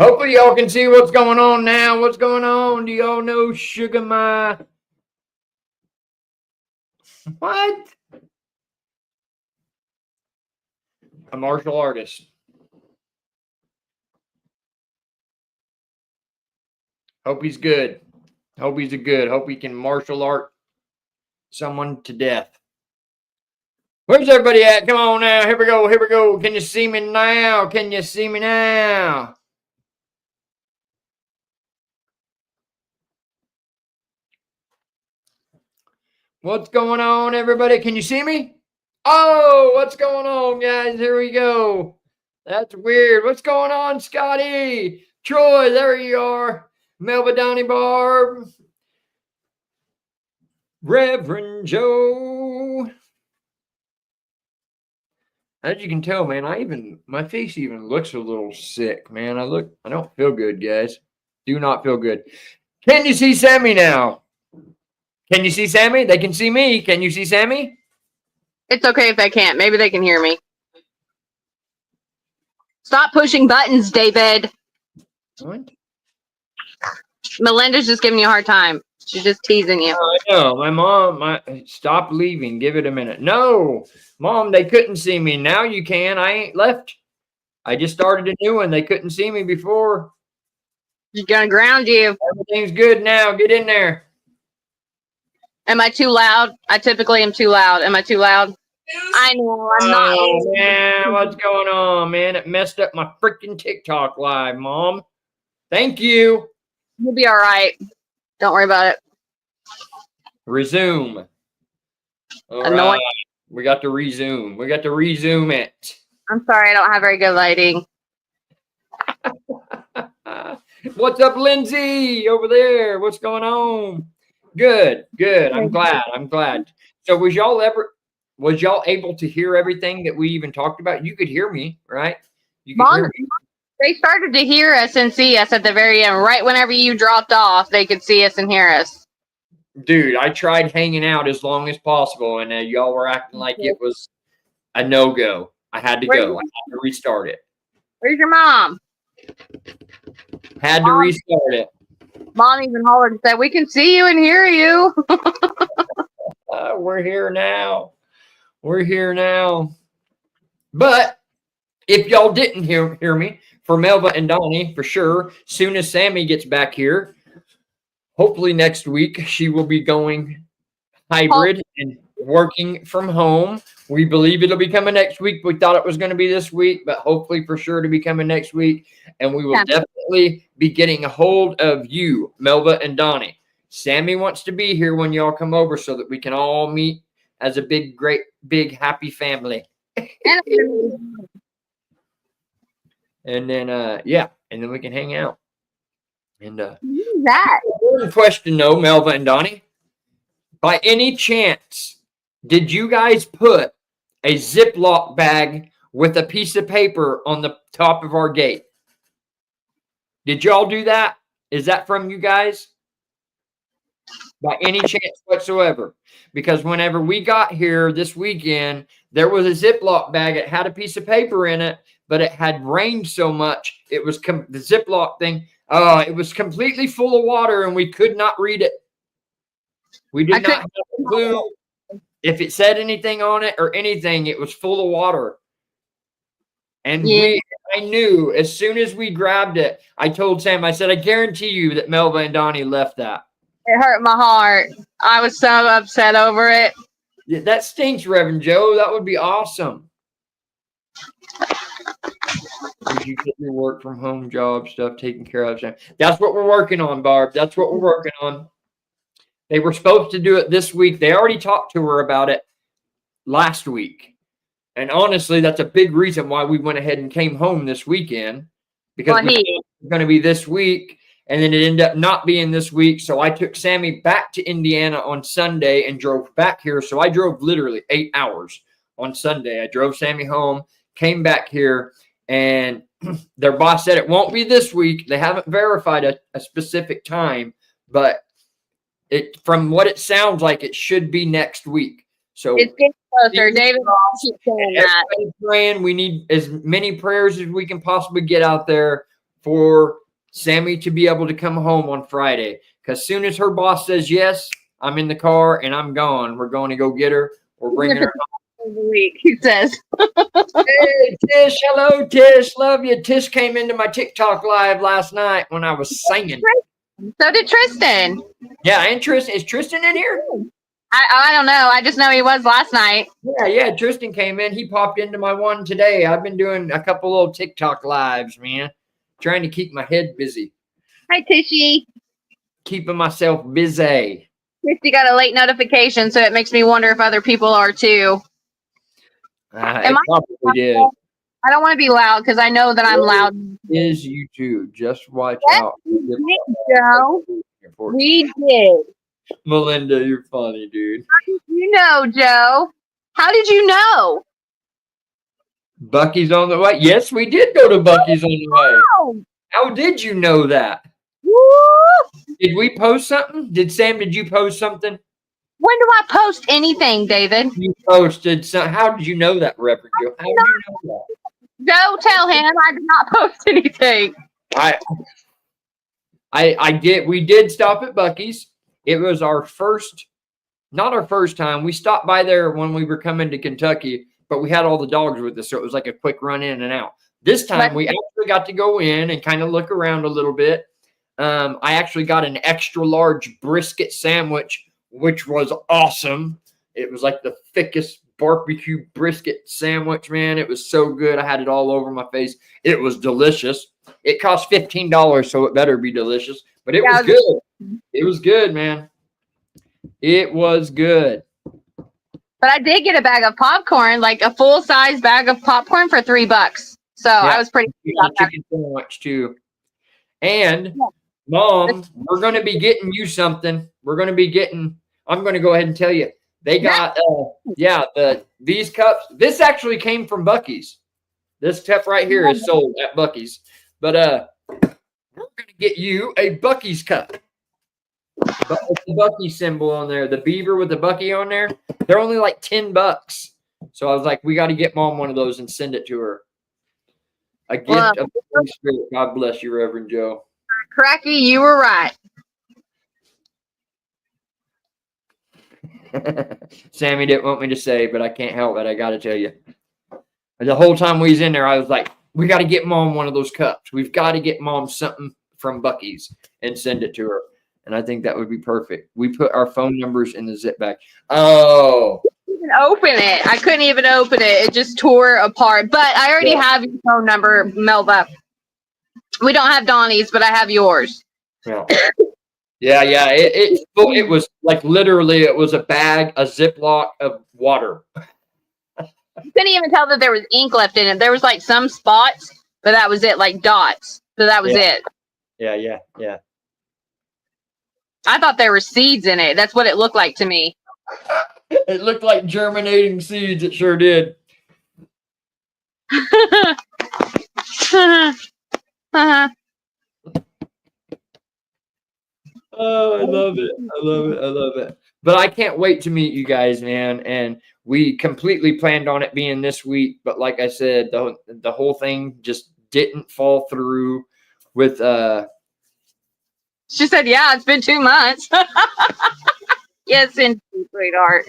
Hopefully y'all can see what's going on now. What's going on? Do y'all know Sugar My? What? A martial artist. Hope he's good. Hope he's a good. Hope he can martial art someone to death. Where's everybody at? Come on now. Here we go. Here we go. Can you see me now? Can you see me now? What's going on, everybody? Can you see me? Oh, what's going on, guys? Here we go. That's weird. What's going on, Scotty? Troy, there you are. Melba, Donnie, Barb. Reverend Joe. As you can tell, man, my face even looks a little sick, man. I don't feel good, guys. Do not feel good. Can you see Sammy now? Can you see Sammy? They can see me. Can you see Sammy? It's okay if they can't. Maybe they can hear me. Stop pushing buttons, David. What? Melinda's just giving you a hard time. She's just teasing you. I know. My mom, stop leaving. Give it a minute. No, Mom, they couldn't see me. Now you can. I ain't left. I just started a new one. They couldn't see me before. She's gonna ground you. Everything's good now. Get in there. Am I too loud? I typically am too loud. Am I too loud? I know I'm not. Oh, man, what's going on, man? It messed up my freaking TikTok live, Mom. Thank you. You'll be all right. Don't worry about it. Resume. All right. We got to resume. We got to resume it. I'm sorry, I don't have very good lighting. What's up, Lindsay? Over there. What's going on? Good, good. I'm glad. So was y'all able to hear everything that we even talked about? You could hear me, right? You could hear me. They started to hear us and see us at the very end. Right whenever you dropped off, they could see us and hear us. Dude, I tried hanging out as long as possible, and y'all were acting like it was a no-go. I had to go. I had to restart it. Where's your mom? Had to restart it. Mom even hollered and said, "We can see you and hear you." We're here now. We're here now. But if y'all didn't hear me, for Melba and Donnie, for sure, soon as Sammy gets back here, hopefully next week, she will be going hybrid and working from home. We believe it'll be coming next week. We thought it was going to be this week, but hopefully for sure to be coming next week. And we will definitely be getting a hold of you, Melba and Donnie. Sammy wants to be here when y'all come over so that we can all meet as a big, great, big, happy family. And then, and then we can hang out. And that important question, though, Melva and Donnie. By any chance, did you guys put a Ziploc bag with a piece of paper on the top of our gate? Did y'all do that? Is that from you guys? By any chance whatsoever? Because whenever we got here this weekend, there was a Ziploc bag. It had a piece of paper in it, but it had rained so much. It was the Ziploc thing. It was completely full of water, and we could not read it. We did not have a clue if it said anything on it or anything. It was full of water. And I knew as soon as we grabbed it, I told Sam, I said, I guarantee you that Melba and Donnie left that. It hurt my heart. I was so upset over it. Yeah, that stinks, Reverend Joe. That would be awesome. Did you get your work from home job stuff taken care of? That's what we're working on, Barb. That's what we're working on. They were supposed to do it this week. They already talked to her about it last week. And honestly, that's a big reason why we went ahead and came home this weekend. Because it was going to be this week, and then it ended up not being this week. So I took Sammy back to Indiana on Sunday and drove back here. So I drove literally 8 hours on Sunday. I drove Sammy home, came back here, and their boss said it won't be this week. They haven't verified a specific time, but from what it sounds like, it should be next week. So it's getting closer. David keeps saying that. Praying. We need as many prayers as we can possibly get out there for Sammy to be able to come home on Friday. Because soon as her boss says yes, I'm in the car and I'm gone. We're going to go get her. We're bringing her week, he says. Hey, Tish. Hello, Tish. Love you. Tish came into my TikTok live last night when I was singing. So did Tristan. Yeah, and Tristan. Is Tristan in here? I don't know. I just know he was last night. Yeah. Tristan came in. He popped into my one today. I've been doing a couple little TikTok lives, man. Trying to keep my head busy. Hi, Tishy. Keeping myself busy. Tishy got a late notification, so it makes me wonder if other people are too. It probably did. I don't want to be loud because I know that I'm loud. Is you too. Just watch out. Joe. We did. Melinda, you're funny, dude. How did you know, Joe? How did you know? Bucky's on the way. Yes, we did go to Bucky's on the way. Wow. How did you know that? Woo! Did we post something? Did you post something? When do I post anything, David? You posted some. How did you know that, Reverend Joe? How did you know that? Joe, tell him I did not post anything. I did. We did stop at Bucky's. It was not our first time. We stopped by there when we were coming to Kentucky, but we had all the dogs with us, so it was like a quick run in and out. This time we actually got to go in and kind of look around a little bit. I actually got an extra large brisket sandwich, which was awesome. It was like the thickest barbecue brisket sandwich, man. It was so good. I had it all over my face. It was delicious. It cost $15, so it better be delicious. But it was good. It was good, man. It was good. But I did get a bag of popcorn, like a full-size bag of popcorn for $3. So yeah, I was pretty about that. Chicken sandwich too. And Mom, we're going to be getting you something. I'm going to go ahead and tell you. They got, these cups. This actually came from Bucky's. This cup right here is sold at Bucky's. But we're going to get you a Bucky's cup. But with the Bucky symbol on there, the beaver with the Bucky on there, they're only like $10. So I was like, we got to get Mom one of those and send it to her. A gift of the Holy Spirit. God bless you, Reverend Joe. Cracky, you were right. Sammy didn't want me to say, but I can't help it. I got to tell you. The whole time we was in there, I was like, we got to get Mom one of those cups. We've got to get Mom something from Bucky's and send it to her. And I think that would be perfect. We put our phone numbers in the zip bag. Oh. Open it. I couldn't even open it. It just tore apart. But I already have your phone number, Melva. We don't have Donnie's, but I have yours. Yeah. It was like literally it was a bag, a Ziploc of water. You couldn't even tell that there was ink left in it. There was like some spots, but that was it, like dots. So that was it. Yeah. I thought there were seeds in it. That's what it looked like to me. It looked like germinating seeds. It sure did. Oh, I love it. But I can't wait to meet you guys, man. And we completely planned on it being this week. But like I said, the whole thing just didn't fall through with She said, yeah, it's been 2 months. Yes, indeed, sweetheart.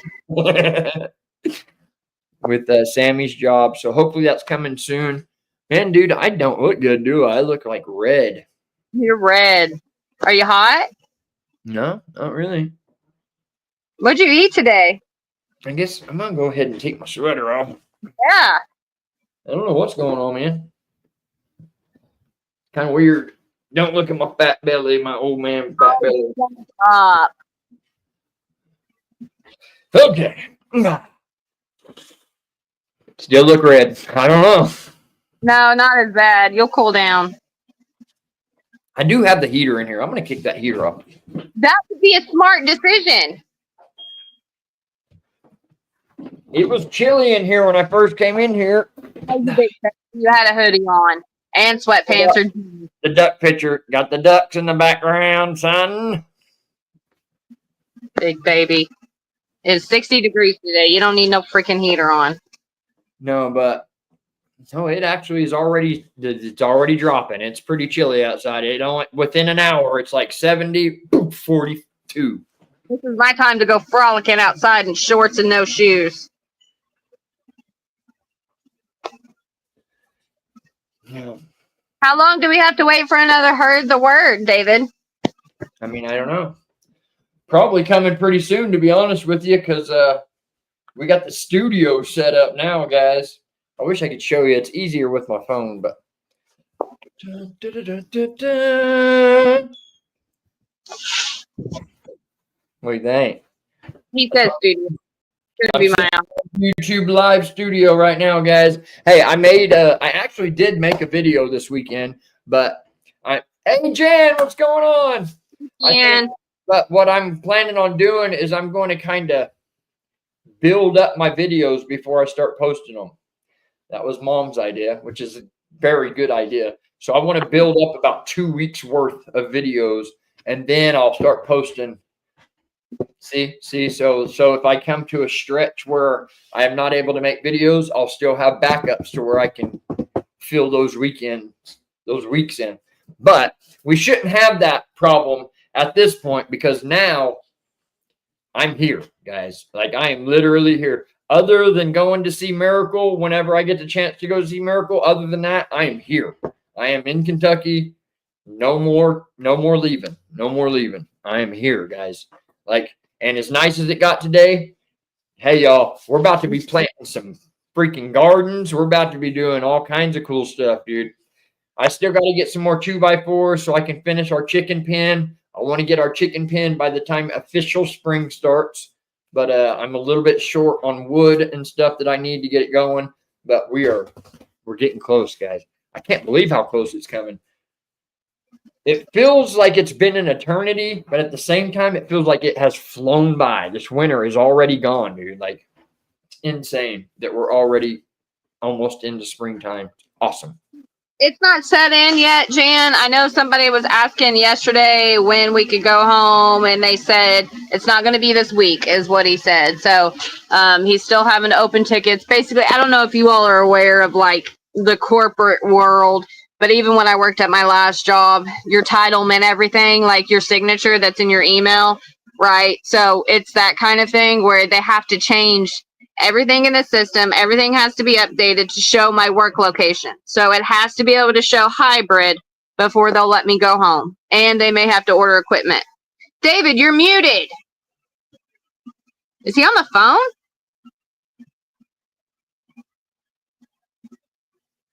With Sammy's job. So hopefully that's coming soon. Man, dude, I don't look good, do I? I look like red. You're red. Are you hot? No, not really. What'd you eat today? I guess I'm going to go ahead and take my sweater off. Yeah. I don't know what's going on, man. Kind of weird. Don't look at my fat belly, my old man fat belly. Stop. Okay. Still look red. I don't know. No, not as bad. You'll cool down. I do have the heater in here. I'm going to kick that heater off. That would be a smart decision. It was chilly in here when I first came in here. You had a hoodie on and sweatpants. The duck picture. Got the ducks in the background, son. Big baby. It's 60 degrees today. You don't need no freaking heater on. No, but No, it actually is already. It's already dropping. It's pretty chilly outside. It only within an hour. It's like 70, 42. This is my time to go frolicking outside in shorts and no shoes. Yeah. How long do we have to wait for another Heard the Word, David? I mean, I don't know. Probably coming pretty soon, to be honest with you, because we got the studio set up now, guys. I wish I could show you. It's easier with my phone, but. What do you think? He says studio. Should be my house. YouTube live studio right now, guys. Hey, I actually did make a video this weekend, but hey Jan, what's going on? And But what I'm planning on doing is I'm going to kind of build up my videos before I start posting them. That was Mom's idea, which is a very good idea. So I want to build up about 2 weeks worth of videos, and then I'll start posting. See, so if I come to a stretch where I am not able to make videos, I'll still have backups to where I can fill those weeks in. But we shouldn't have that problem at this point, because now I'm here, guys. Like, I am literally here. Other than going to see Miracle whenever I get the chance to go see Miracle, other than that, I am here. I am in Kentucky. No more leaving. No more leaving. I am here, guys. Like, and as nice as it got today, hey, y'all, we're about to be planting some freaking gardens. We're about to be doing all kinds of cool stuff, dude. I still got to get some more 2x4s so I can finish our chicken pen. I want to get our chicken pen by the time official spring starts. But I'm a little bit short on wood and stuff that I need to get it going. But we're getting close, guys. I can't believe how close it's coming. It feels like it's been an eternity, but at the same time, it feels like it has flown by. This winter is already gone, dude. Like, it's insane that we're already almost into springtime. Awesome. it's not set in yet, Jan. I know somebody was asking yesterday when we could go home, and they said it's not going to be this week, is what he said. So he's still having to open tickets. Basically, I don't know if you all are aware of like the corporate world, but even when I worked at my last job, your title meant everything, like your signature that's in your email, right? So it's that kind of thing where they have to change everything in the system. Everything has to be updated to show my work location. So it has to be able to show hybrid before they'll let me go home. And they may have to order equipment. David, you're muted. Is he on the phone?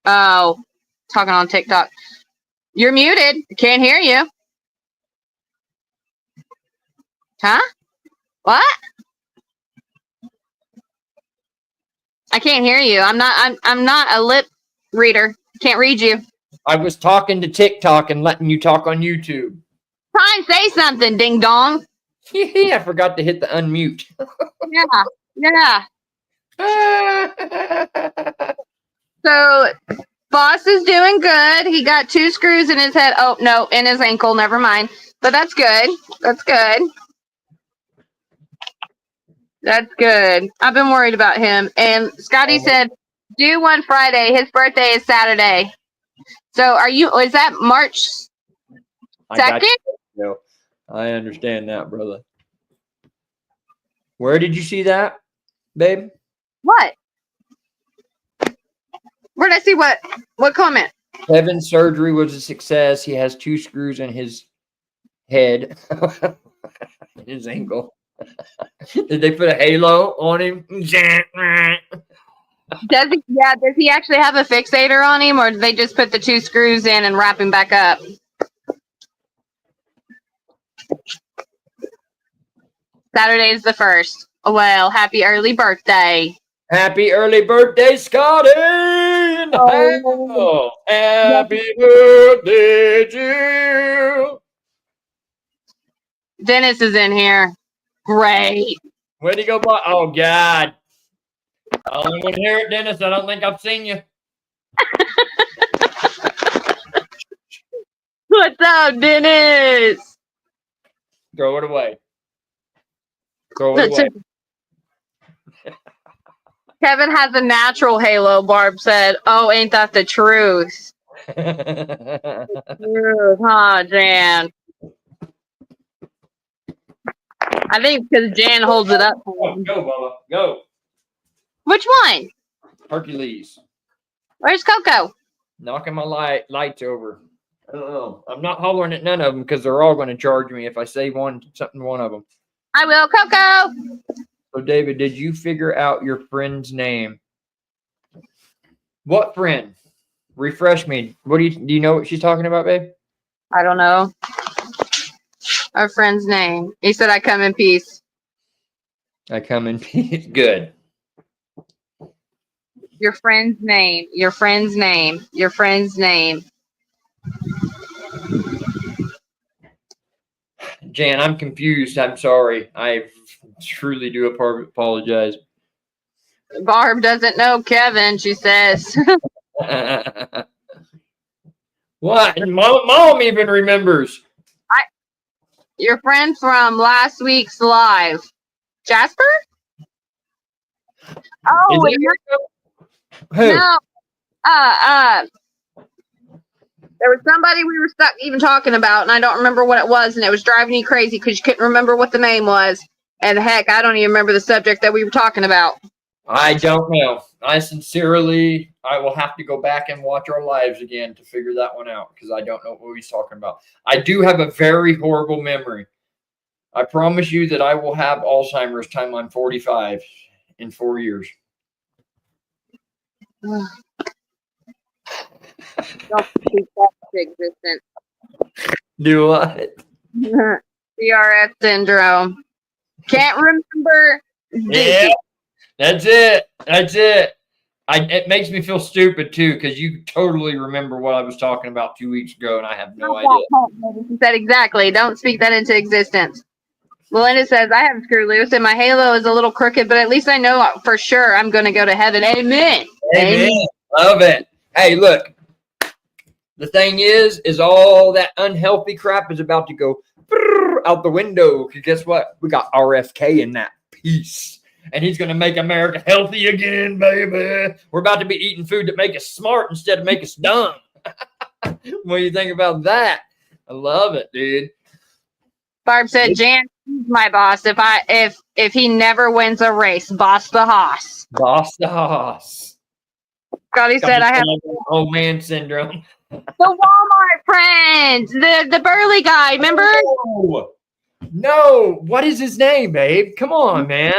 Oh, talking on TikTok. You're muted. Can't hear you. Huh? What? I can't hear you. I'm not a lip reader. Can't read you. I was talking to TikTok and letting you talk on YouTube. Try and say something, ding dong. I forgot to hit the unmute. Yeah. So Boss is doing good. He got 2 screws in his head. Oh no, in his ankle. Never mind. But that's good. That's good. That's good. I've been worried about him. And Scotty said, do one Friday. His birthday is Saturday. So is that March 2nd? No, I understand that, brother. Where did you see that, babe? What? Where did I see what comment? Kevin's surgery was a success. He has 2 screws in his head, his ankle. Did they put a halo on him? Does he actually have a fixator on him, or do they just put the 2 screws in and wrap him back up? Saturday is the 1st. Well, happy early birthday. Happy early birthday, Scotty! Oh, happy birthday to you. Dennis is in here. Great. Where'd he go? Oh, God. I only want to hear it, Dennis. I don't think I've seen you. What's up, Dennis? Throw it away. Throw it away. Kevin has a natural halo, Barb said. Oh, ain't that the truth? Truth, huh, Jan? I think because Jan holds it up. Go, Bubba. Go. Which one? Hercules. Where's Coco? Knocking my lights over. I don't know. I'm not hollering at none of them because they're all going to charge me if I say one of them. I will, Coco. So, David, did you figure out your friend's name? What friend? Refresh me. Do you know what she's talking about, babe? I don't know. Our friend's name. He said, I come in peace. I come in peace. Good. Your friend's name. Your friend's name. Your friend's name. Jan, I'm confused. I'm sorry. I truly do apologize. Barb doesn't know Kevin, she says. What? Mom even remembers. Your friend from last week's live. Jasper? Oh, Who? no. There was somebody we were stuck even talking about, and I don't remember what it was, and it was driving me crazy because you couldn't remember what the name was. And heck, I don't even remember the subject that we were talking about. I don't know. I will have to go back and watch our lives again to figure that one out because I don't know what he's talking about. I do have a very horrible memory. I promise you that I will have Alzheimer's time I'm 45 in 4 years. Don't speak that into existence. Do what? CRS syndrome. Can't remember. Yeah, that's it. That's it. It makes me feel stupid too because you totally remember what I was talking about 2 weeks ago, and I have no idea. She said exactly. Don't speak that into existence. Melinda says, I have screw loose and my halo is a little crooked, but at least I know for sure I'm going to go to heaven. Amen. Amen. Love it. Hey, look. The thing is all that unhealthy crap is about to go out the window. Because guess what? We got RFK in that piece. And he's going to make America healthy again, baby. We're about to be eating food that make us smart instead of make us dumb. What do you think about that? I love it, dude. Barb said, Jan, my boss. If he never wins a race, boss the hoss. Boss the hoss. Scotty said, I have old man syndrome. the Walmart friend, the burly guy. Remember? No. What is his name, babe? Come on, man.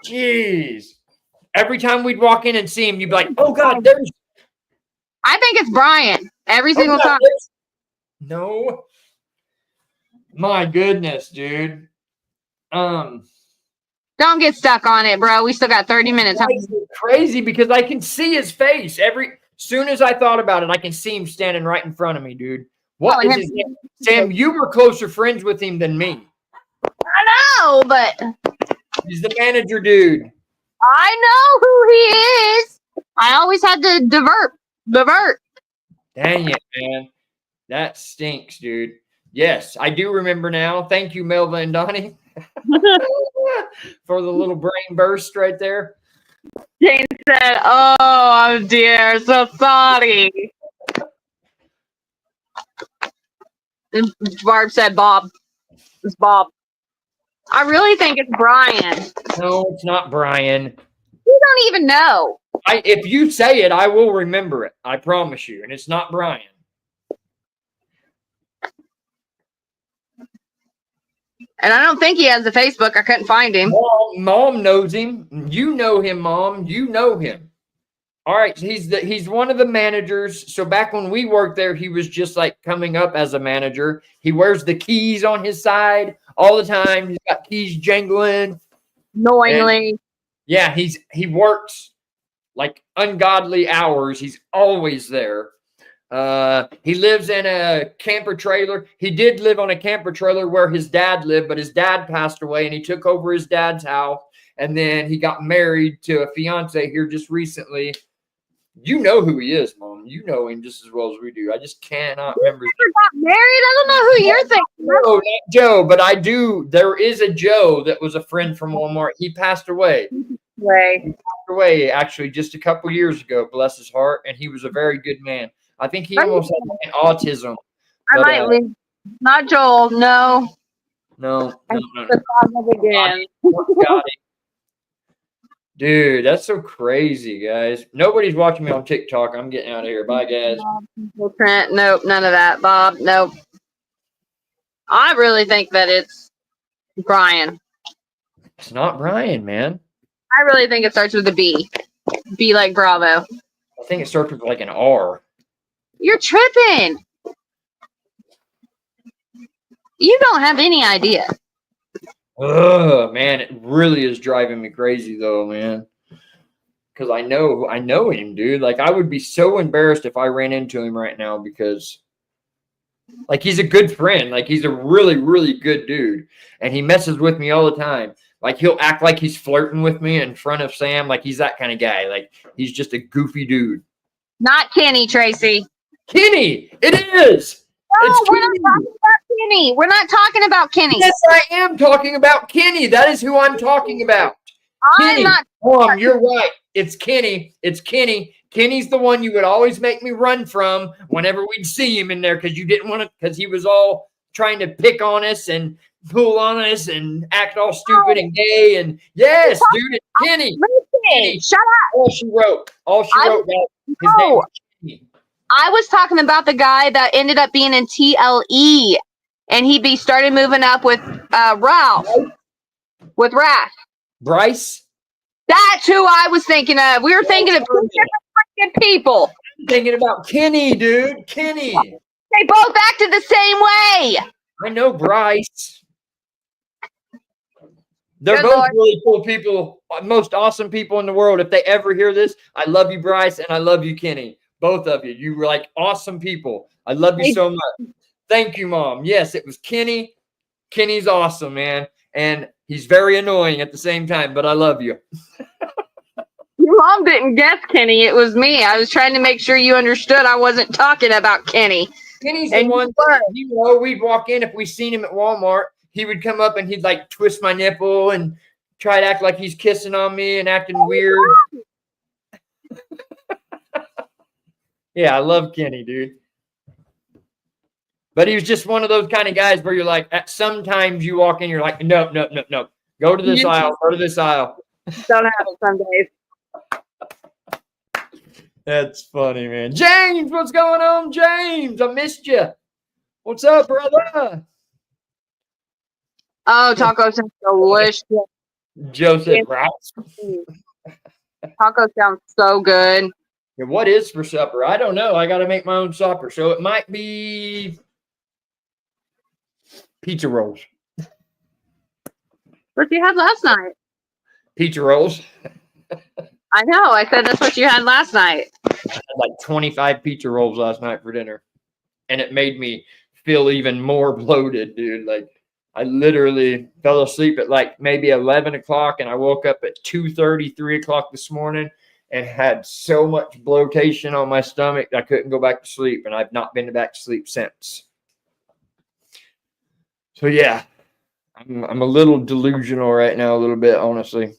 Jeez. Every time we'd walk in and see him, you'd be like, oh, God, there's. I think it's Brian. Every single time. No. My goodness, dude. Don't get stuck on it, bro. We still got 30 minutes. It's crazy because I can see his face. Soon as I thought about it, I can see him standing right in front of me, dude. What is his name? Sam, you were closer friends with him than me. I know, but he's the manager, dude. I know who he is. I always had to divert. Dang it, man. That stinks, dude. Yes, I do remember now. Thank you, Melva and Donnie, for the little brain burst right there. Jane said, oh, dear, so sorry. And Barb said, Bob. It's Bob. I really think it's Brian. No, it's not Brian. You don't even know. If you say it, I will remember it. I promise you. And it's not Brian. And I don't think he has a Facebook. I couldn't find him. Mom knows him. You know him, Mom. You know him. All right. He's one of the managers. So back when we worked there, he was just like coming up as a manager. He wears the keys on his side all the time. He's got keys jangling. Knowingly. And yeah, he works like ungodly hours. He's always there. He lives in a camper trailer. He did live on a camper trailer where his dad lived, but his dad passed away and he took over his dad's house. And then he got married to a fiance here just recently. You know who he is, Mom. him. You know him just as well as we do. I just cannot remember. Got married? I don't know who you're thinking. No, not Joe, but I do. There is a Joe that was a friend from Walmart. He passed away. Way. Away actually just a couple years ago, bless his heart, and he was a very good man. I think he almost had autism. I might leave. Not Joel. No. No. Again. Got it. Dude, that's so crazy, guys. Nobody's watching me on TikTok. I'm getting out of here. Bye, guys. Trent, nope, none of that. Bob, nope. I really think that it's Brian. It's not Brian, man. I really think it starts with a B. B like Bravo. I think it starts with like an R. You're tripping. You don't have any idea. Ugh, man, it really is driving me crazy though, man. Because I know him, dude. Like, I would be so embarrassed if I ran into him right now because, like, he's a good friend. Like, he's a really, really good dude. And he messes with me all the time. Like, he'll act like he's flirting with me in front of Sam. Like, he's that kind of guy. Like, he's just a goofy dude. Not Kenny, Tracy. Kenny! It is! No, we're not talking about Kenny. We're not talking about Kenny. Yes, I am talking about Kenny. That is who I'm talking about. I'm not. Mom, you're right. It's Kenny. It's Kenny. Kenny's the one you would always make me run from whenever we'd see him in there because you didn't want to, because he was all trying to pick on us and pull on us and act all stupid and gay. And yes, dude, it's Kenny. Kenny. Shut up. All she wrote. His name was Kenny. I was talking about the guy that ended up being in TLE, and he started moving up with Ralph, with Raph. Bryce? That's who I was thinking of. We were thinking of two different freaking people. I'm thinking about Kenny, dude. Kenny. They both acted the same way. I know Bryce. They're Good both Lord. really cool people, most awesome people in the world. If they ever hear this, I love you, Bryce, and I love you, Kenny. Both of you. You were like awesome people. I love you so much. Thank you, Mom. Yes, it was Kenny. Kenny's awesome, man. And he's very annoying at the same time, but I love you. Your mom didn't guess Kenny. It was me. I was trying to make sure you understood I wasn't talking about Kenny. Kenny's the one that, you know, we'd walk in if we seen him at Walmart. He would come up and he'd like twist my nipple and try to act like he's kissing on me and acting weird. Yeah, I love Kenny, dude. But he was just one of those kind of guys where you're like, sometimes you walk in, you're like, no. Go to this aisle. Go to this aisle. Don't have it some days. That's funny, man. James, what's going on, James? I missed you. What's up, brother? Oh, tacos sound delicious. Joseph, right? Tacos sound so good. What is for supper? I don't know. I got to make my own supper. So it might be pizza rolls. What you had last night? Pizza rolls. I know. I said that's what you had last night. I had like 25 pizza rolls last night for dinner. And it made me feel even more bloated, dude. Like, I literally fell asleep at like maybe 11 o'clock. And I woke up at 2:30, 3 o'clock this morning. And had so much bloatation on my stomach I couldn't go back to sleep, and I've not been back to sleep since. So yeah, I'm a little delusional right now, a little bit, honestly.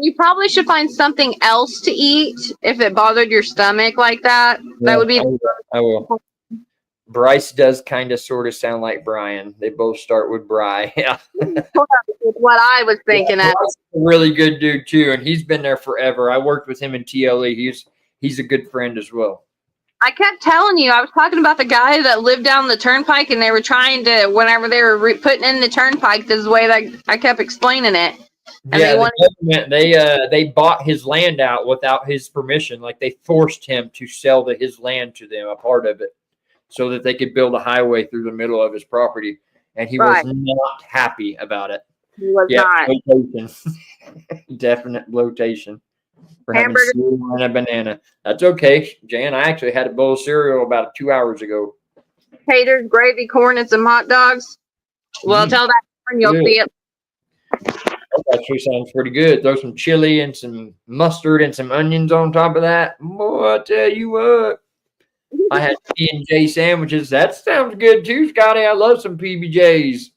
You probably should find something else to eat if it bothered your stomach like that. Yeah, that would be. I will. Bryce does kind of sort of sound like Brian. They both start with Bry. Yeah. What I was thinking of. Bryce is a really good dude too, and he's been there forever. I worked with him in TLE. He's a good friend as well. I kept telling you, I was talking about the guy that lived down the turnpike, and they were trying to, whenever they were putting in the turnpike, this is the way that I kept explaining it. And yeah, they bought his land out without his permission. Like, they forced him to sell his land to them, a part of it, so that they could build a highway through the middle of his property. And he was not happy about it. He was not. Bloatation. Definite bloatation. For having cereal and a banana. That's okay, Jan. I actually had a bowl of cereal about 2 hours ago. Taters, gravy, corn, and some hot dogs. Well, tell that corn you'll see it. That actually sounds pretty good. Throw some chili and some mustard and some onions on top of that. Boy, I tell you what. I had P&J sandwiches. That sounds good too, Scotty. I love some PBJs.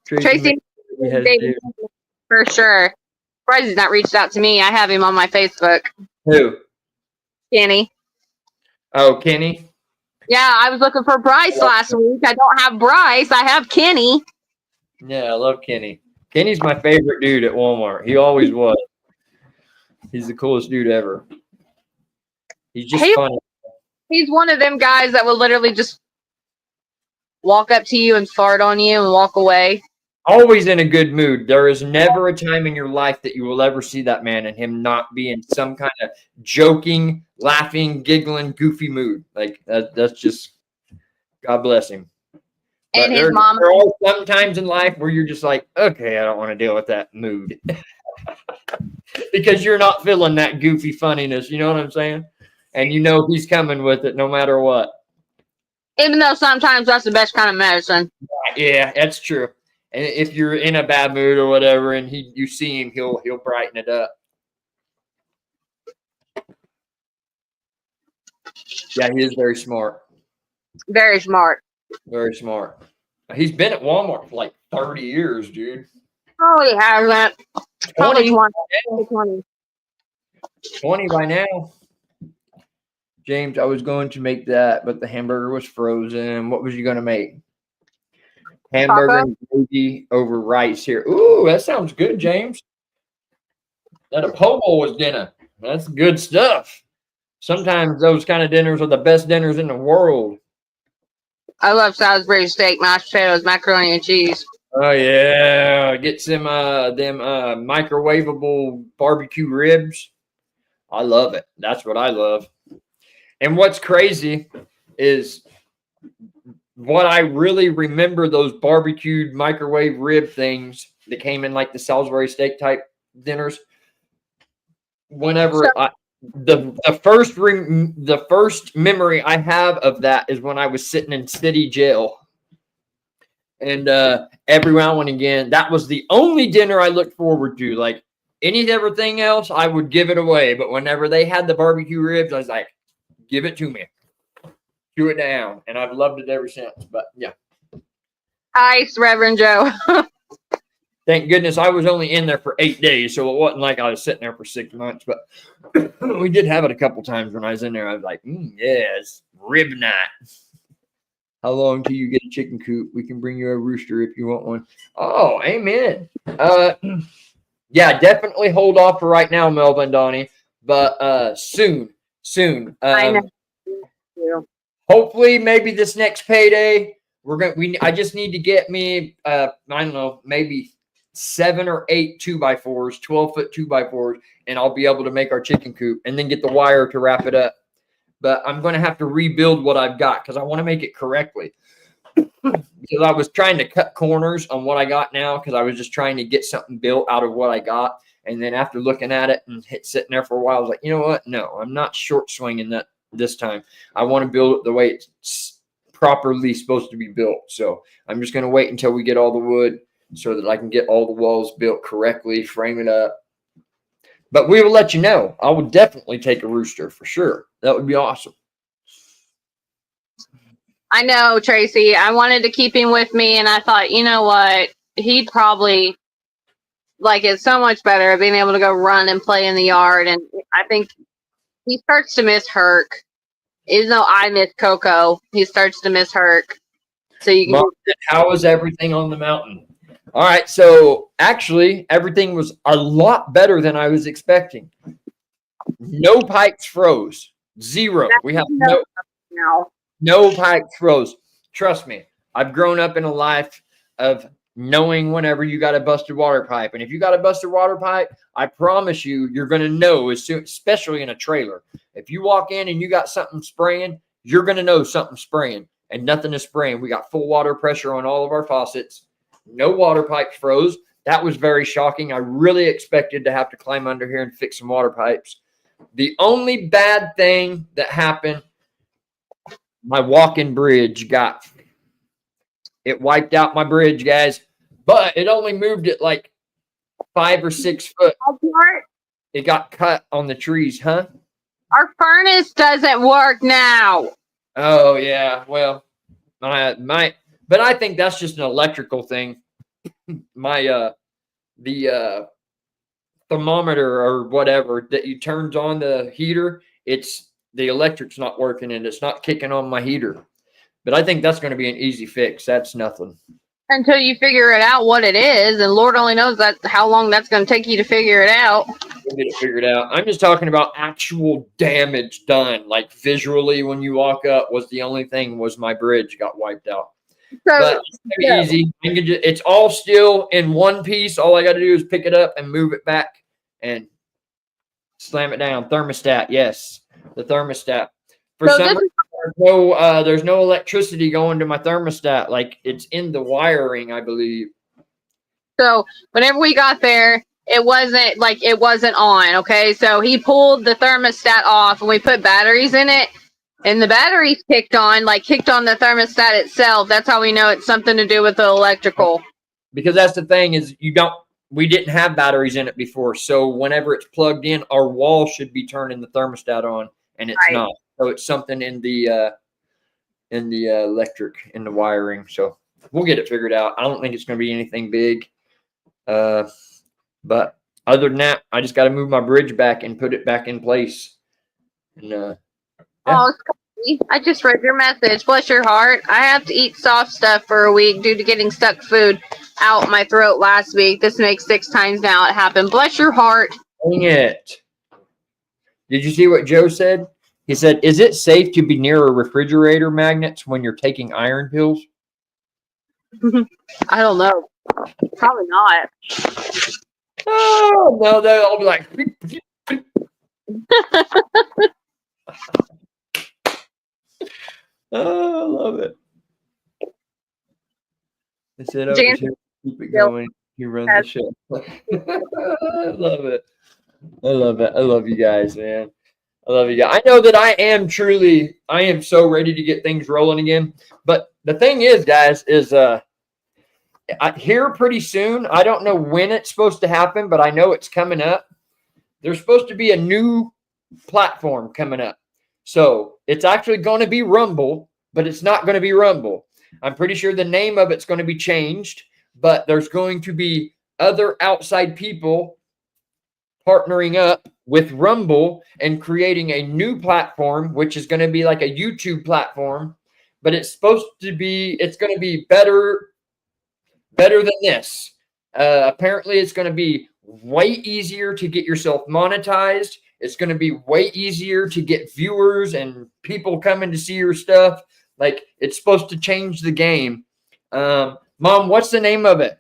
Tracy, has David, for sure. Surprised he's not reached out to me. I have him on my Facebook. Who? Kenny. Oh, Kenny. Yeah, I was looking for Bryce last week. I don't have Bryce. I have Kenny. Yeah, I love Kenny. Kenny's my favorite dude at Walmart. He always was. He's the coolest dude ever. He's just funny. He's one of them guys that will literally just walk up to you and fart on you and walk away. Always in a good mood. There is never a time in your life that you will ever see that man and him not be in some kind of joking, laughing, giggling, goofy mood. Like that's just God bless him. And his mom. There are sometimes in life where you're just like, okay, I don't want to deal with that mood. Because you're not feeling that goofy funniness. You know what I'm saying? And you know he's coming with it no matter what. Even though sometimes that's the best kind of medicine. Yeah, that's true. And if you're in a bad mood or whatever, and you see him, he'll brighten it up. Yeah, he is very smart. Very smart. Very smart. He's been at Walmart for like 30 years, dude. Oh, he hasn't. 20. 20. 20 by now. James, I was going to make that, but the hamburger was frozen. What was you going to make? Hamburger and gravy over rice here. Ooh, that sounds good, James. That a po' bowl was dinner. That's good stuff. Sometimes those kind of dinners are the best dinners in the world. I love Salisbury steak, mashed potatoes, macaroni and cheese. Oh yeah, get some them microwavable barbecue ribs. I love it. That's what I love. And what's crazy is what I really remember those barbecued microwave rib things that came in like the Salisbury steak type dinners. Whenever the first memory I have of that is when I was sitting in city jail. And every now and again, that was the only dinner I looked forward to. Like everything else, I would give it away. But whenever they had the barbecue ribs, I was like, give it to me. Chew it down. And I've loved it ever since. But yeah. Ice, Reverend Joe. Thank goodness I was only in there for 8 days. So it wasn't like I was sitting there for 6 months. But we did have it a couple times when I was in there. I was like, yes, rib night. How long till you get a chicken coop? We can bring you a rooster if you want one. Oh, amen. Yeah, definitely hold off for right now, Melvin and Donnie. But soon. I know. Hopefully, maybe this next payday, I just need to get me I don't know, maybe 7 or 8 2x4s, 12-foot 2x4s, and I'll be able to make our chicken coop and then get the wire to wrap it up. But I'm going to have to rebuild what I've got because I want to make it correctly. Because I was trying to cut corners on what I got now because I was just trying to get something built out of what I got. And then after looking at it and sitting there for a while, I was like, you know what? No, I'm not short swinging that this time. I want to build it the way it's properly supposed to be built. So I'm just going to wait until we get all the wood so that I can get all the walls built correctly, frame it up. But we will let you know. I would definitely take a rooster for sure. That would be awesome. I know, Tracy. I wanted to keep him with me, and I thought, you know what? He'd probably like it so much better being able to go run and play in the yard. And I think he starts to miss Herc. Even though I miss Coco, he starts to miss Herc. So you can. Mom, how is everything on the mountain? All right, so actually, everything was a lot better than I was expecting. No pipes froze. Zero. We have no pipes froze. Trust me, I've grown up in a life of knowing whenever you got a busted water pipe. And if you got a busted water pipe, I promise you're going to know as soon, especially in a trailer. If you walk in and you got something spraying, you're going to know something's spraying and nothing is spraying. We got full water pressure on all of our faucets. No water pipes froze. That was very shocking. I really expected to have to climb under here and fix some water pipes. The only bad thing that happened, my walking bridge it wiped out my bridge, guys, but it only moved it like 5 or 6 foot. It got cut on the trees, huh? Our furnace doesn't work now. Oh yeah, well, but I think that's just an electrical thing. My the thermometer or whatever that you turns on the heater, it's the electric's not working and it's not kicking on my heater. But I think that's going to be an easy fix. That's nothing. Until you figure it out what it is, and Lord only knows that how long that's going to take you to figure it out. We'll get it figured out. I'm just talking about actual damage done, like visually when you walk up was the only thing was my bridge got wiped out. But it's gonna be easy. It's all still in one piece. All I got to do is pick it up and move it back and slam it down. Thermostat, yes, the thermostat. For So some this reason, there's no electricity going to my thermostat. Like it's in the wiring, I believe. So whenever we got there, it wasn't on. Okay, so he pulled the thermostat off, and we put batteries in it, and the batteries kicked on the thermostat itself. That's how we know it's something to do with the electrical. Because that's the thing is we didn't have batteries in it before. So whenever it's plugged in, our wall should be turning the thermostat on, and it's Right. not. So it's something in the electric, in the wiring. So we'll get it figured out. I don't think it's going to be anything big. But other than that, I just got to move my bridge back and put it back in place. And yeah. Oh, Scotty, I just read your message. Bless your heart. I have to eat soft stuff for a week due to getting stuck food out my throat last week. This makes 6 times now it happened. Bless your heart. Dang it. Did you see what Joe said? He said, "Is it safe to be near a refrigerator magnets when you're taking iron pills?" I don't know. Probably not. Oh no, they'll be like. Oh, I love it. I said, "Oh, Jan- keep it going. You run the show." I love it. I love it. I love you guys, man. I love you guys. I know that I am so ready to get things rolling again. But the thing is, guys, is here pretty soon. I don't know when it's supposed to happen, but I know it's coming up. There's supposed to be a new platform coming up. So it's actually going to be Rumble, but it's not going to be Rumble. I'm pretty sure the name of it's going to be changed, but there's going to be other outside people partnering up with Rumble and creating a new platform, which is going to be like a YouTube platform, but it's going to be better than this. Apparently it's going to be way easier to get yourself monetized. It's going to be way easier to get viewers and people coming to see your stuff. Like it's supposed to change the game. Mom, what's the name of it?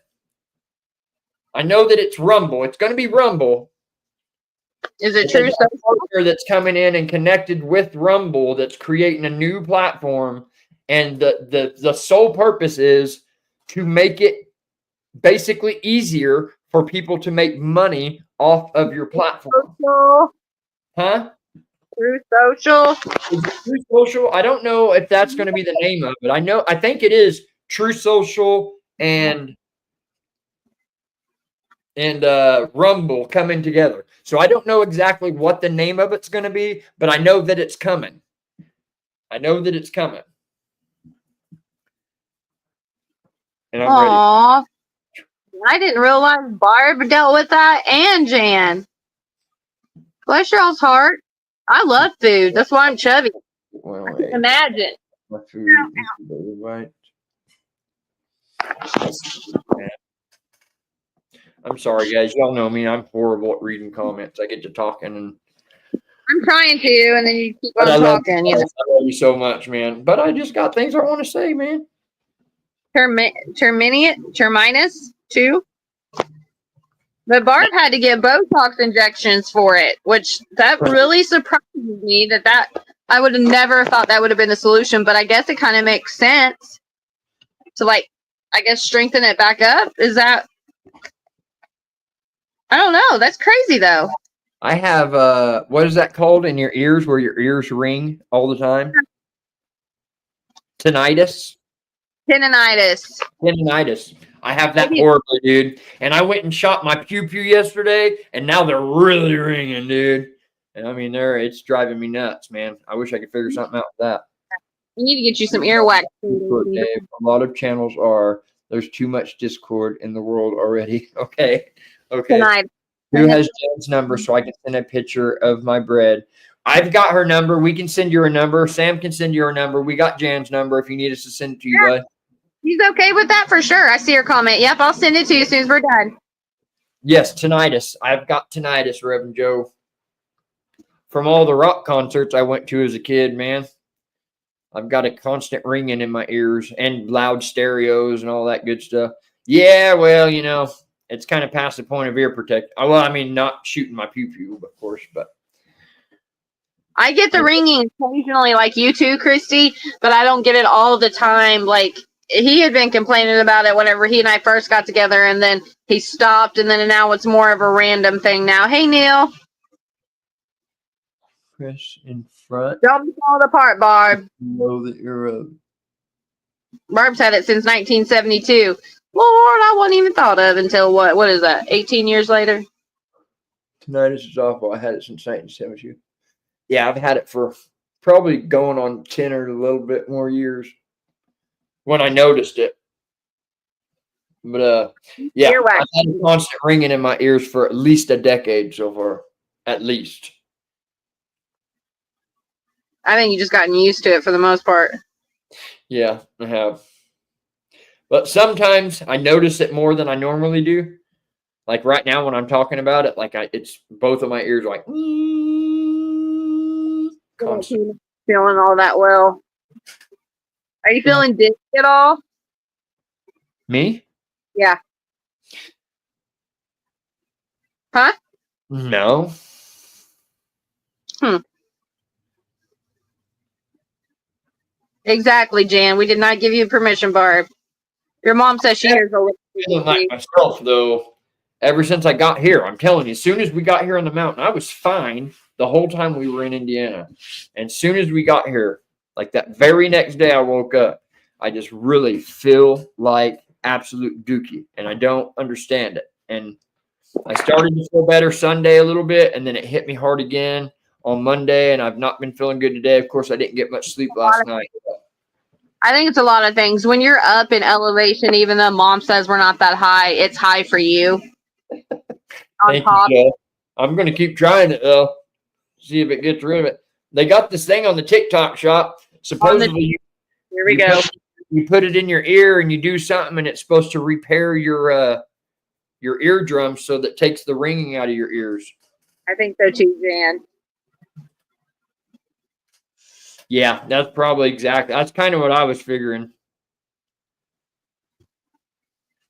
I know that it's Rumble. It's going to be Rumble. Is it true? Partner that's coming in and connected with Rumble that's creating a new platform, and the sole purpose is to make it basically easier for people to make money off of your platform. Social. Huh? True Social. Is it True Social? I don't know if that's going to be the name of it. I think it is True Social and Rumble coming together. So I don't know exactly what the name of it's going to be, but I know that it's coming. And I'm Aww. Ready. I didn't realize Barb dealt with that and Jan. Bless y'all's heart. I love food. That's why I'm chubby. Well, I can imagine. My food is right. I'm sorry, guys. Y'all know me. I'm horrible at reading comments. I get to talking, and I'm trying to, and then you keep on talking. I love you so much, man. But I just got things I want to say, man. Terminus too. But Barb had to get Botox injections for it, which that really surprised me. That I would have never thought that would have been the solution. But I guess it kind of makes sense to I guess strengthen it back up. Is that? I don't know. That's crazy though. I have what is that called in your ears where your ears ring all the time? Tinnitus. I have that horribly, dude. And I went and shot my pew yesterday, and now they're really ringing, dude. And I mean, it's driving me nuts, man. I wish I could figure something out with that. You need to get you some earwax. Discord, Dave. A lot of channels are. There's too much Discord in the world already. Okay. Tonight. Who has Jan's number so I can send a picture of my bread? I've got her number. We can send you her number. Sam can send you her number. We got Jan's number if you need us to send it to you, bud. He's okay with that for sure. I see her comment. Yep, I'll send it to you as soon as we're done. Yes, tinnitus. I've got tinnitus, Reverend Joe. From all the rock concerts I went to as a kid, man. I've got a constant ringing in my ears and loud stereos and all that good stuff. Yeah, well, it's kind of past the point of ear protect. Well, I mean, not shooting my pew-pew, of course, but. I get the ringing occasionally, like you too, Christy, but I don't get it all the time. Like, he had been complaining about it whenever he and I first got together, and then he stopped, and then now it's more of a random thing now. Hey, Neil. Chris in front. Don't fall apart, Barb. Know that you're Barb's had it since 1972. Lord, I wasn't even thought of until what is that, 18 years later? Tinnitus is awful. I had it since 1972. Yeah, I've had it for probably going on 10 or a little bit more years when I noticed it. But, yeah, I've had a constant ringing in my ears for at least a decade so far. At least. I think you just gotten used to it for the most part. Yeah, I have. But sometimes I notice it more than I normally do. Like right now when I'm talking about it, like it's both of my ears are like constant. Feeling all that well. Are you feeling dizzy at all? Me? Yeah. Huh? No. Exactly, Jan. We did not give you permission, Barb. Your mom says she hears a little. Feeling like myself though. Ever since I got here, I'm telling you, as soon as we got here on the mountain, I was fine the whole time we were in Indiana. And as soon as we got here, like that very next day I woke up, I just really feel like absolute dookie. And I don't understand it. And I started to feel better Sunday a little bit, and then it hit me hard again on Monday, and I've not been feeling good today. Of course, I didn't get much sleep last night. I think it's a lot of things. When you're up in elevation, even though mom says we're not that high, it's high for you. Thank you, Joe. I'm going to keep trying it, though. See if it gets rid of it. They got this thing on the TikTok shop. Supposedly, here we go. You put it in your ear and you do something, and it's supposed to repair your eardrums so that it takes the ringing out of your ears. I think so too, Jan. Yeah, that's probably exactly. That's kind of what I was figuring.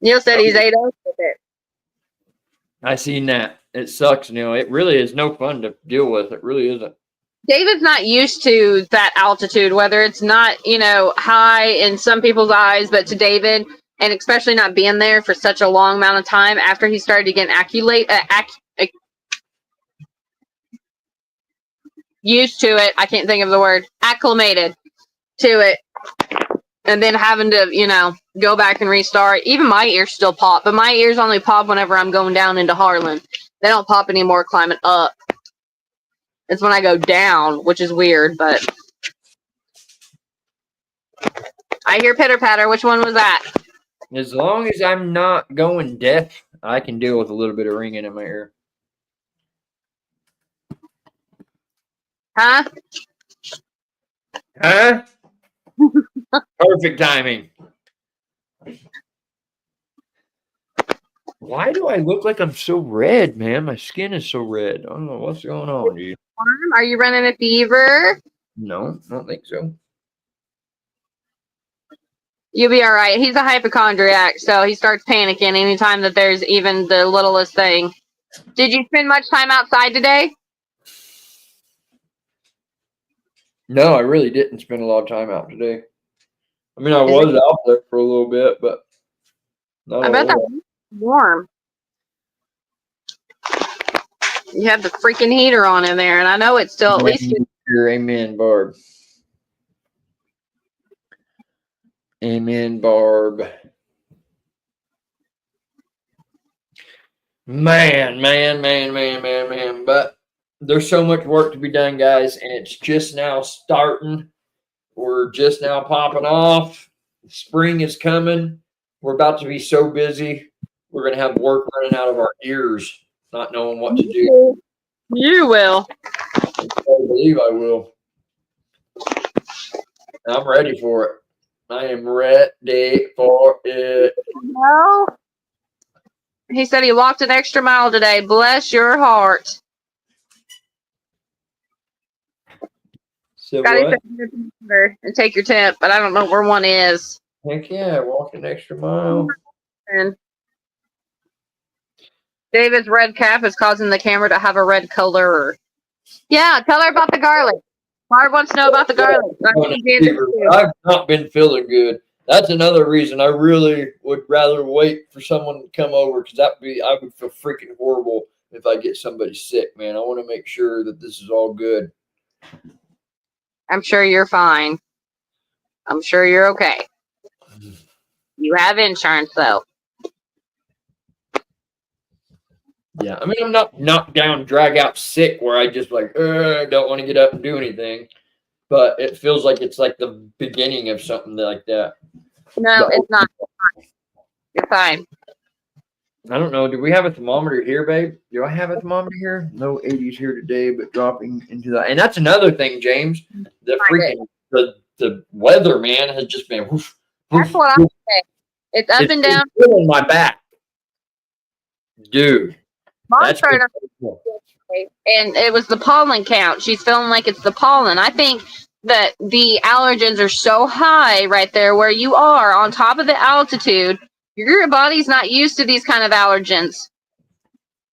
Neil said he's 8-0 with it. I seen that. It sucks, Neil. It really is no fun to deal with. It really isn't. David's not used to that altitude, whether it's not, high in some people's eyes, but to David, and especially not being there for such a long amount of time after he started to get used to it. I can't think of the word. Acclimated to it. And then having to, go back and restart. Even my ears still pop, but my ears only pop whenever I'm going down into Harlan. They don't pop anymore climbing up. It's when I go down, which is weird, but I hear pitter patter. Which one was that? As long as I'm not going deaf, I can deal with a little bit of ringing in my ear. Huh? Huh? Perfect timing. Why do I look like I'm so red, man? My skin is so red. I don't know what's going on, dude. Are you running a fever? No, I don't think so. You'll be all right. He's a hypochondriac, so he starts panicking anytime that there's even the littlest thing. Did you spend much time outside today? No, I really didn't spend a lot of time out today. I mean, I was out there for a little bit, but not I bet that was warm. You have the freaking heater on in there, and I know it's still at least. Amen, Barb. Amen, Barb. Man. But there's so much work to be done, guys, and it's just now starting. We're just now popping off. Spring is coming. We're about to be so busy. We're going to have work running out of our ears, not knowing what to do. You will. I believe I will. I'm ready for it. I am ready for it. No. He said he walked an extra mile today. Bless your heart. So Gotta what? and take your tip, but I don't know where one is. Heck yeah, walk an extra mile. And David's red cap is causing the camera to have a red color. Yeah, tell her about the garlic. Barb wants to know about the garlic. I've not been feeling good. That's another reason I really would rather wait for someone to come over, because I would feel freaking horrible if I get somebody sick, man. I want to make sure that this is all good. I'm sure you're fine. I'm sure you're okay. You have insurance, though. Yeah, I mean, I'm not knocked down, drag out sick where I just like, don't want to get up and do anything. But it feels like it's like the beginning of something like that. No, it's not. You're fine. I don't know. Do we have a thermometer here, babe? Do I have a thermometer here? No 80s here today, but dropping into that. And that's another thing, James. The freaking the weather, man, has just been. Woof, that's woof, what I'm saying. It's up and down. On my back, dude. Mom's and it was the pollen count. She's feeling like it's the pollen. I think that the allergens are so high right there where you are on top of the altitude. Your body's not used to these kind of allergens.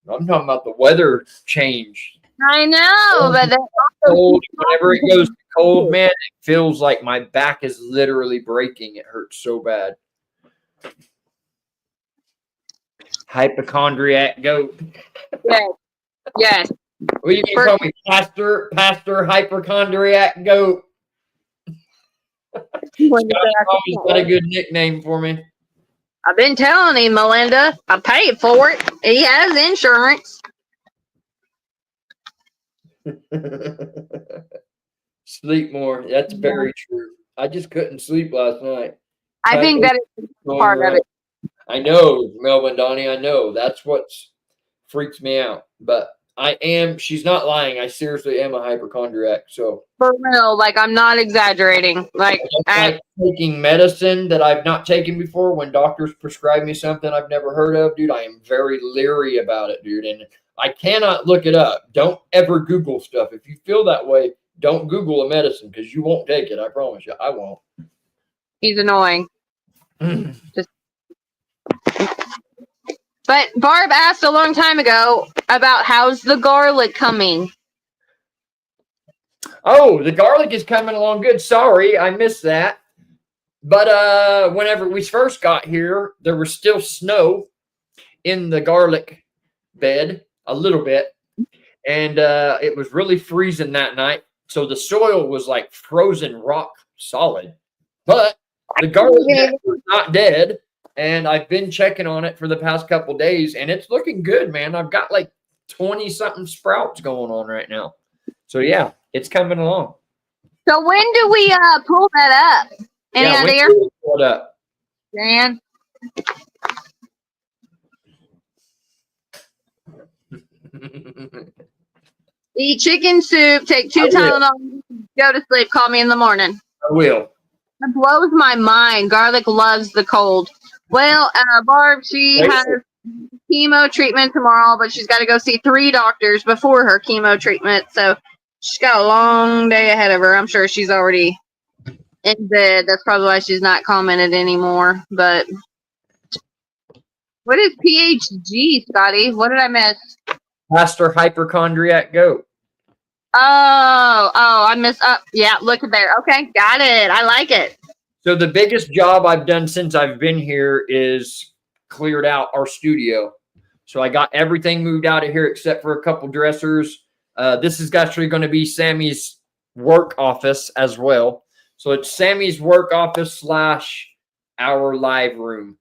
I'm talking about the weather change. I know, but cold, whenever it goes cold, man, it feels like my back is literally breaking. It hurts so bad. Hypochondriac goat. Yes. Yes. Well, you can call me Pastor Hypochondriac goat. Scotty's always got a good nickname for me. I've been telling him, Melinda. I paid for it. He has insurance. Sleep more. That's very true. I just couldn't sleep last night. I think that is part of it. I know, Melvin, Donnie. I know. That's what freaks me out. But she's not lying. I seriously am a hypochondriac. So for real, like I'm not exaggerating. Like taking medicine that I've not taken before. When doctors prescribe me something I've never heard of, dude, I am very leery about it, dude. And I cannot look it up. Don't ever Google stuff. If you feel that way, don't Google a medicine because you won't take it. I promise you, I won't. He's annoying. But Barb asked a long time ago about how's the garlic coming. Oh, the garlic is coming along good. Sorry, I missed that. But whenever we first got here, there was still snow in the garlic bed, a little bit. And it was really freezing that night. So the soil was like frozen rock solid. But the garlic was not dead. And I've been checking on it for the past couple of days, and it's looking good, man. I've got like 20-something sprouts going on right now. So, yeah, it's coming along. So when do we pull that up? Any idea? Pull it up? Dan? Eat chicken soup, take 2 Tylenol, go to sleep, call me in the morning. I will. It blows my mind. Garlic loves the cold. Well, Barb, she has chemo treatment tomorrow, but she's got to go see 3 doctors before her chemo treatment. So she's got a long day ahead of her. I'm sure she's already in bed. That's probably why she's not commented anymore. But what is PHG, Scotty? What did I miss? Pastor Hypochondriac Goat. Oh, I missed up. Yeah, look at there. Okay, got it. I like it. So the biggest job I've done since I've been here is cleared out our studio. So I got everything moved out of here except for a couple dressers. This is actually going to be Sammy's work office as well. So it's Sammy's work office / our live room.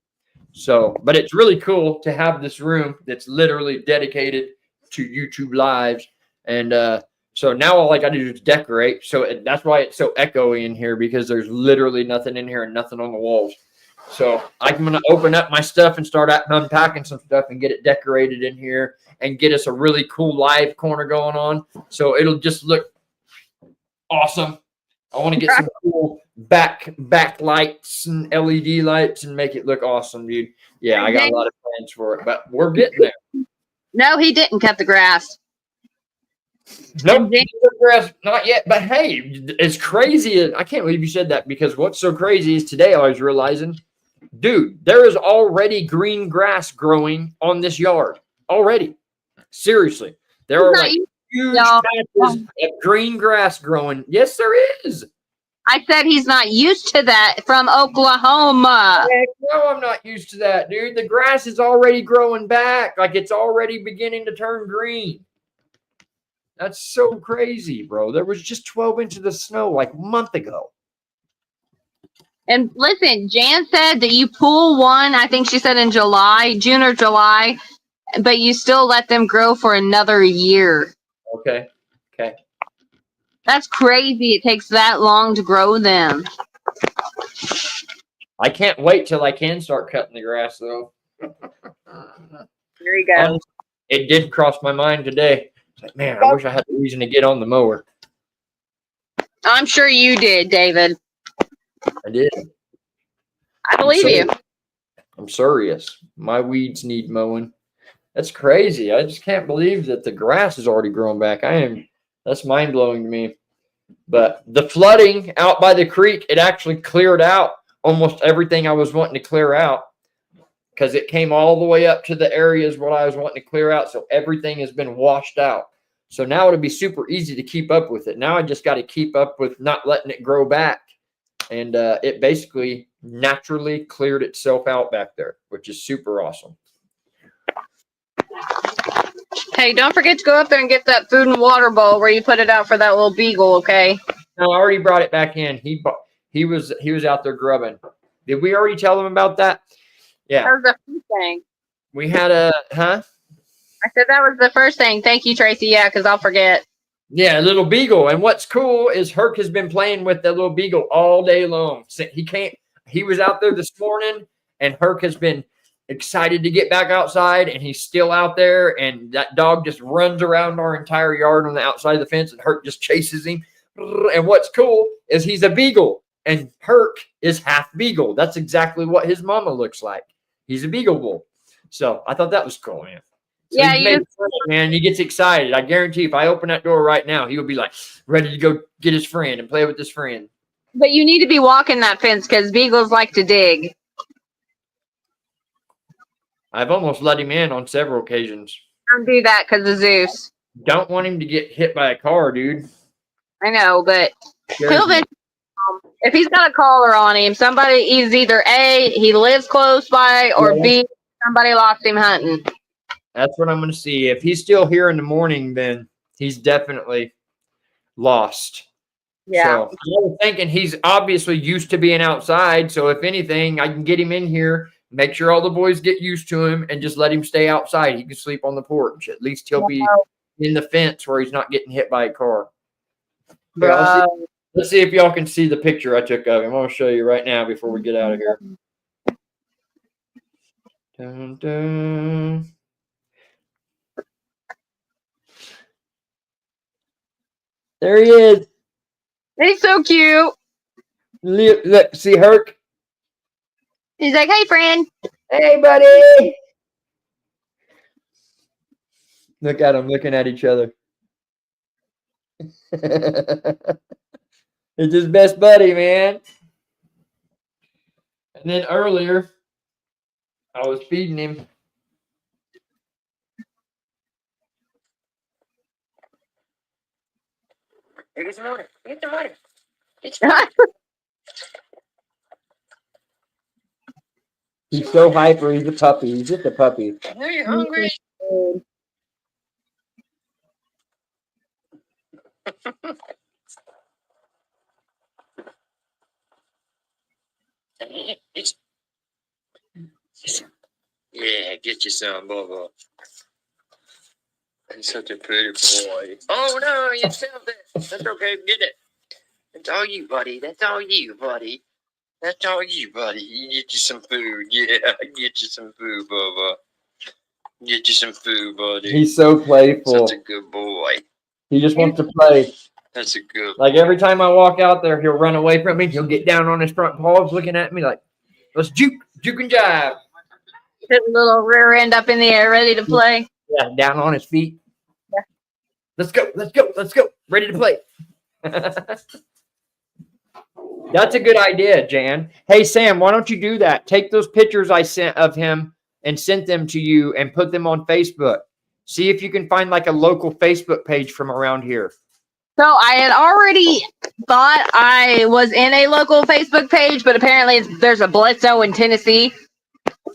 So, but it's really cool to have this room that's literally dedicated to YouTube lives. And so now all I got to do is decorate. So that's why it's so echoey in here, because there's literally nothing in here and nothing on the walls. So I'm going to open up my stuff and start unpacking some stuff and get it decorated in here and get us a really cool live corner going on. So it'll just look awesome. I want to get some cool backlights and LED lights and make it look awesome, dude. Yeah, I got a lot of plans for it, but we're getting there. No, he didn't cut the grass. Nope, grass, not yet. But hey, it's crazy. I can't believe you said that, because what's so crazy is today I was realizing, dude, there is already green grass growing on this yard already. Seriously, there are like huge patches of green grass growing. Yes, there is. I said he's not used to that from Oklahoma. Heck no, I'm not used to that, dude. The grass is already growing back. Like, it's already beginning to turn green. That's so crazy, bro. There was just 12 inches of snow like a month ago. And listen, Jan said that you pull one, I think she said in June or July, but you still let them grow for another year. Okay. Okay. That's crazy. It takes that long to grow them. I can't wait till I can start cutting the grass, though. There you go. It did cross my mind today. It's like, man, I wish I had a reason to get on the mower. I'm sure you did, David. I did. I believe you. I'm serious. My weeds need mowing. That's crazy. I just can't believe that the grass is already growing back. That's mind blowing to me. But the flooding out by the creek, it actually cleared out almost everything I was wanting to clear out, because it came all the way up to the areas what I was wanting to clear out. So everything has been washed out. So now it'll be super easy to keep up with it. Now I just got to keep up with not letting it grow back. And it basically naturally cleared itself out back there, which is super awesome. Hey, don't forget to go up there and get that food and water bowl where you put it out for that little beagle, okay? No, I already brought it back in. He was out there grubbing. Did we already tell him about that? Yeah. That was the first thing. We had a I said that was the first thing. Thank you, Tracy. Yeah, because I'll forget. Yeah, a little beagle. And what's cool is Herc has been playing with the little beagle all day long. He was out there this morning, and Herc has been excited to get back outside, and he's still out there, and that dog just runs around our entire yard on the outside of the fence, and Herc just chases him. And what's cool is he's a beagle, and Herc is half beagle. That's exactly what his mama looks like. He's a beagle bull. So I thought that was cool, man. So yeah, man, he gets excited. I guarantee if I open that door right now, he will be like ready to go get his friend and play with his friend. But you need to be walking that fence because beagles like to dig. I've almost let him in on several occasions. Don't do that because of Zeus. Don't want him to get hit by a car, dude. I know, but if he's got a collar on him, somebody is either A, he lives close by, or B, somebody lost him hunting. That's what I'm going to see. If he's still here in the morning, then he's definitely lost. Yeah. So I was thinking he's obviously used to being outside. So if anything, I can get him in here, make sure all the boys get used to him, and just let him stay outside. He can sleep on the porch. At least he'll be in the fence where he's not getting hit by a car. Okay, let's see if y'all can see the picture I took of him. I'm going to show you right now before we get out of here. Dun, dun. There he is. He's so cute. Look, see Herc? He's like, hey, friend. Hey, buddy. Look at them looking at each other. It's his best buddy, man. And then earlier, I was feeding him. Here, get some water. Get some water. Get some water. He's so hyper. He's a puppy. He's just a puppy. Are you hungry? Yeah, get you some, Bobo. such a pretty boy. Oh no, you spilled it. That's okay, get it. That's all you, buddy. That's all you, buddy. That's all you, buddy. You get you some food. Yeah, get you some food, Bubba. Get you some food, buddy. He's so playful. Such a good boy. He just wants to play. That's a good Like boy. every time I walk out there, he'll run away from me. He'll get down on his front paws looking at me like, let's juke and jive. His little rear end up in the air, ready to play. Yeah, down on his feet. Yeah. Let's go. Ready to play. That's a good idea, Jan. Hey, Sam, why don't you do that? Take those pictures I sent of him and sent them to you and put them on Facebook. See if you can find like a local Facebook page from around here. So I had already thought I was in a local Facebook page, but apparently there's a Bledsoe in Tennessee.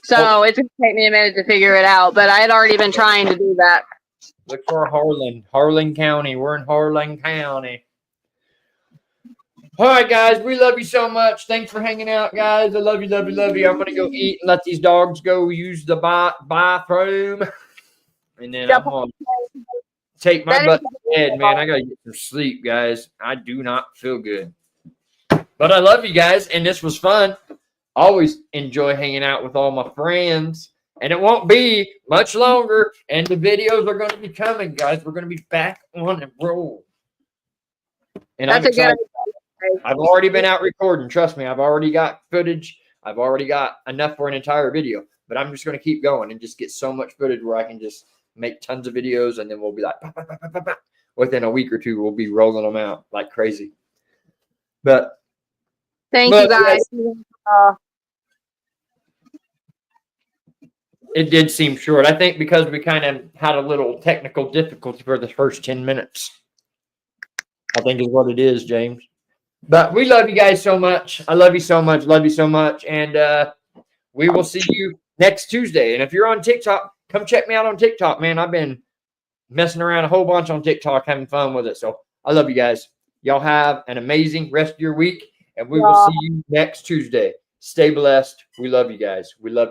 So it's going to take me a minute to figure it out, but I had already been trying to do that. Look for Harlan County. We're in Harlan County. All right, guys. We love you so much. Thanks for hanging out, guys. I love you, love you, love you. I'm going to go eat and let these dogs go use the bathroom. And then I'm going to take my butt to bed, man. I got to get some sleep, guys. I do not feel good. But I love you guys, and this was fun. Always enjoy hanging out with all my friends. And it won't be much longer. And the videos are going to be coming, guys. We're going to be back on and roll. And That's I'm a good excited. I've already been out recording. Trust me, I've already got footage. I've already got enough for an entire video. But I'm just going to keep going and just get so much footage where I can just make tons of videos. And then we'll be like, bah, bah, bah, bah, bah, bah. Within a week or two, we'll be rolling them out like crazy. But Thank you, guys. It did seem short. I think because we kind of had a little technical difficulty for the first 10 minutes. I think is what it is, James. But we love you guys so much. I love you so much. Love you so much. And we will see you next Tuesday. And if you're on TikTok, come check me out on TikTok, man. I've been messing around a whole bunch on TikTok, having fun with it. So I love you guys. Y'all have an amazing rest of your week. And we will see you next Tuesday. Stay blessed. We love you guys. We love you.